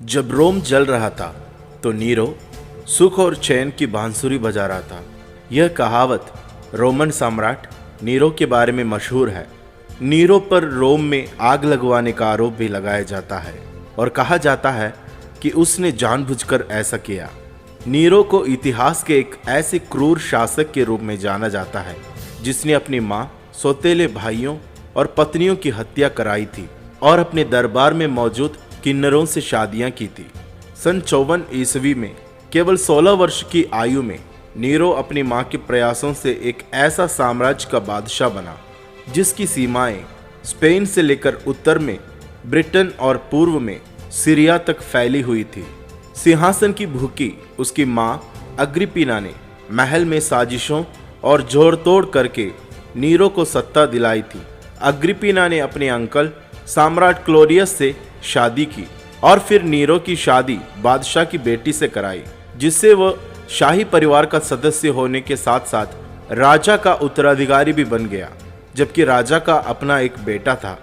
जब रोम जल रहा था तो नीरो सुख और चैन की बांसुरी बजा रहा था। यह कहावत रोमन सम्राट नीरो के बारे में मशहूर है। नीरो पर रोम में आग लगवाने का आरोप भी लगाया जाता है और कहा जाता है कि उसने जानबूझकर ऐसा किया। नीरो को इतिहास के एक ऐसे क्रूर शासक के रूप में जाना जाता है जिसने अपनी मां, सौतेले भाइयों और पत्नियों की हत्या कराई थी और अपने दरबार में मौजूद किन्नरों से शादियां की थी। सन 54 ईस्वी में केवल 16 वर्ष की आयु में नीरो अपनी मां के प्रयासों से एक ऐसा साम्राज्य का बादशाह बना जिसकी सीमाएं स्पेन से लेकर उत्तर में ब्रिटेन और पूर्व में सीरिया तक फैली हुई थी। सिंहासन की भूखी उसकी मां अग्रिपिना ने महल में साजिशों और जोड़तोड़ करके नीरो को सत्ता दिलाई थी। अग्रिपिना ने अपने अंकल सम्राट क्लोडियस से शादी की और फिर नीरो की शादी बादशाह की बेटी से कराई, जिससे वह शाही परिवार का सदस्य होने के साथ साथ राजा का उत्तराधिकारी भी बन गया, जबकि राजा का अपना एक बेटा था।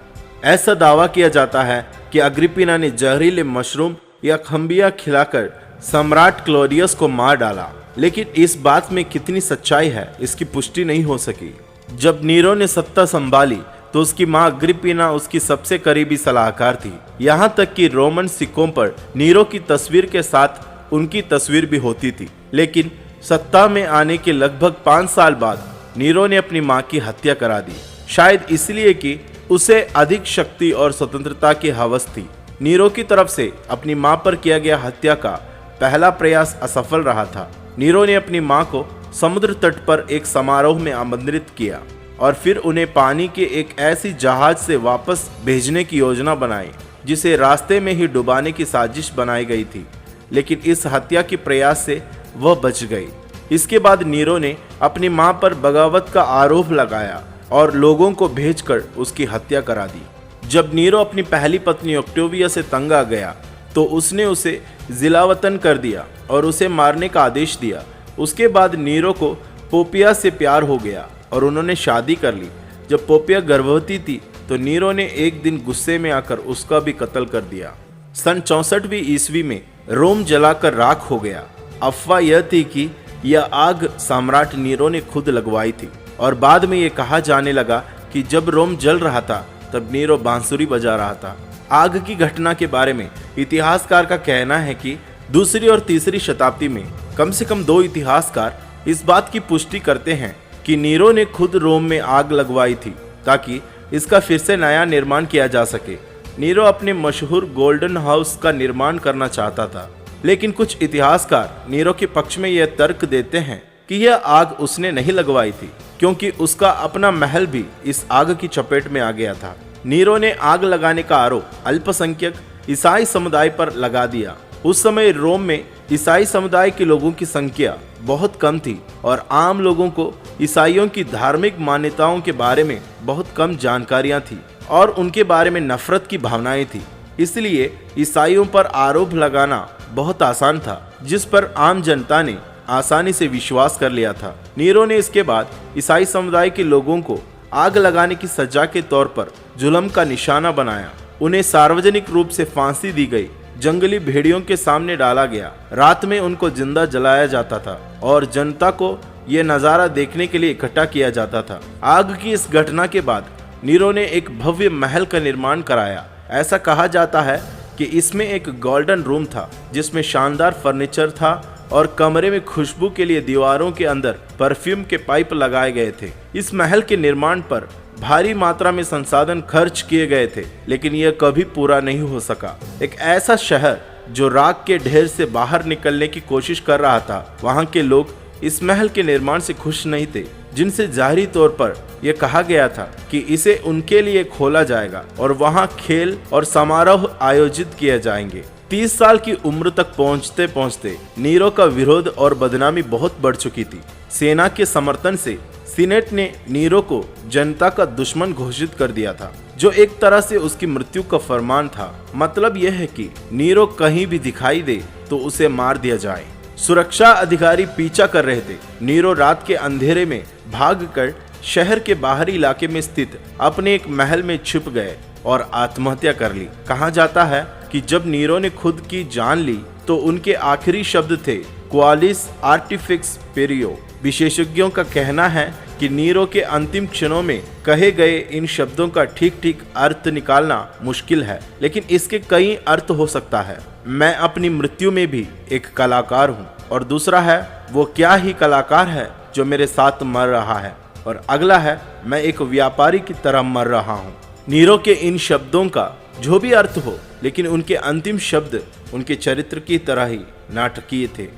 ऐसा दावा किया जाता है कि अग्रिपिना ने जहरीले मशरूम या खंबिया खिलाकर सम्राट क्लोडियस को मार डाला, लेकिन इस बात में कितनी सच्चाई है इसकी पुष्टि नहीं हो सकी। जब नीरो ने सत्ता संभाली तो उसकी मां अग्रिपिना उसकी सबसे करीबी सलाहकार थी। यहां तक कि रोमन सिक्कों पर नीरो की तस्वीर के साथ उनकी तस्वीर भी होती थी। लेकिन सत्ता में आने के लगभग 5 साल बाद नीरो ने अपनी मां की हत्या करा दी, शायद इसलिए कि उसे अधिक शक्ति और स्वतंत्रता की हवस थी। नीरो की तरफ से अपनी मां पर किया गया हत्या का पहला प्रयास असफल रहा था। नीरो ने अपनी मां को समुद्र तट पर एक समारोह में आमंत्रित किया और फिर उन्हें पानी के एक ऐसी जहाज से वापस भेजने की योजना बनाई जिसे रास्ते में ही डुबाने की साजिश बनाई गई थी, लेकिन इस हत्या के प्रयास से वह बच गई। इसके बाद नीरो ने अपनी मां पर बगावत का आरोप लगाया और लोगों को भेजकर उसकी हत्या करा दी। जब नीरो अपनी पहली पत्नी ऑक्टेविया से तंग आ गया तो उसने उसे जिलावतन कर दिया और उसे मारने का आदेश दिया। उसके बाद नीरो को पोपिया से प्यार हो गया और उन्होंने शादी कर ली। जब पोपिया गर्भवती थी तो नीरो ने एक दिन गुस्से में आकर उसका भी कत्ल कर दिया। सन 64वीं ईस्वी में रोम जलाकर राख हो गया। अफवाह यह थी कि यह आग सम्राट नीरो ने खुद लगवाई थी और बाद में यह कहा जाने लगा कि जब रोम जल रहा था तब नीरो बांसुरी बजा रहा था। आग की घटना के बारे में इतिहासकार का कहना है कि दूसरी और तीसरी शताब्दी में कम से कम 2 इतिहासकार इस बात की पुष्टि करते हैं कि नीरो ने खुद रोम में आग लगवाई थी ताकि इसका फिर से नया निर्माण किया जा सके। नीरो अपने मशहूर गोल्डन हाउस का निर्माण करना चाहता था, लेकिन कुछ इतिहासकार नीरो के पक्ष में यह तर्क देते हैं कि यह आग उसने नहीं लगवाई थी क्योंकि उसका अपना महल भी इस आग की चपेट में आ गया था। नीरो ने आग लगाने का आरोप अल्पसंख्यक ईसाई समुदाय पर लगा दिया। उस समय रोम में ईसाई समुदाय के लोगों की संख्या बहुत कम थी और आम लोगों को ईसाइयों की धार्मिक मान्यताओं के बारे में बहुत कम जानकारियां थी और उनके बारे में नफरत की भावनाएं थी। इसलिए ईसाइयों पर आरोप लगाना बहुत आसान था, जिस पर आम जनता ने आसानी से विश्वास कर लिया था। नीरो ने इसके बाद ईसाई समुदाय के लोगों को आग लगाने की सजा के तौर पर जुल्म का निशाना बनाया। उन्हें सार्वजनिक रूप से फांसी दी गई, जंगली भेड़ियों के सामने डाला गया, रात में उनको जिंदा जलाया जाता था और जनता को यह नज़ारा देखने के लिए इकट्ठा किया जाता था। आग की इस घटना के बाद नीरो ने एक भव्य महल का निर्माण कराया। ऐसा कहा जाता है कि इसमें एक गोल्डन रूम था जिसमें शानदार फर्नीचर था और कमरे में खुशबू के लिए दीवारों के अंदर परफ्यूम के पाइप लगाए गए थे। इस महल के निर्माण पर भारी मात्रा में संसाधन खर्च किए गए थे, लेकिन यह कभी पूरा नहीं हो सका। एक ऐसा शहर जो राख के ढेर से बाहर निकलने की कोशिश कर रहा था, वहां के लोग इस महल के निर्माण से खुश नहीं थे, जिनसे जाहिरी तौर पर यह कहा गया था कि इसे उनके लिए खोला जाएगा और वहां खेल और समारोह आयोजित किए जाएंगे। 30 साल की उम्र तक पहुंचते पहुंचते नीरो का विरोध और बदनामी बहुत बढ़ चुकी थी। सेना के समर्थन से सीनेट ने नीरो को जनता का दुश्मन घोषित कर दिया था, जो एक तरह से उसकी मृत्यु का फरमान था। मतलब यह है कि नीरो कहीं भी दिखाई दे तो उसे मार दिया जाए। सुरक्षा अधिकारी पीछा कर रहे थे। नीरो रात के अंधेरे में भागकर शहर के बाहरी इलाके में स्थित अपने एक महल में छुप गए। और आत्महत्या कर ली। कहा जाता है कि जब नीरो ने खुद की जान ली तो उनके आखिरी शब्द थे क्वालिस आर्टिफिक्स पेरियो। विशेषज्ञों का कहना है कि नीरो के अंतिम क्षणों में कहे गए इन शब्दों का ठीक ठीक अर्थ निकालना मुश्किल है, लेकिन इसके कई अर्थ हो सकता है। मैं अपनी मृत्यु में भी एक कलाकार हूँ, और दूसरा है वो क्या ही कलाकार है जो मेरे साथ मर रहा है, और अगला है मैं एक व्यापारी की तरह मर रहा हूँ। नीरो के इन शब्दों का जो भी अर्थ हो, लेकिन उनके अंतिम शब्द उनके चरित्र की तरह ही नाटकीय थे।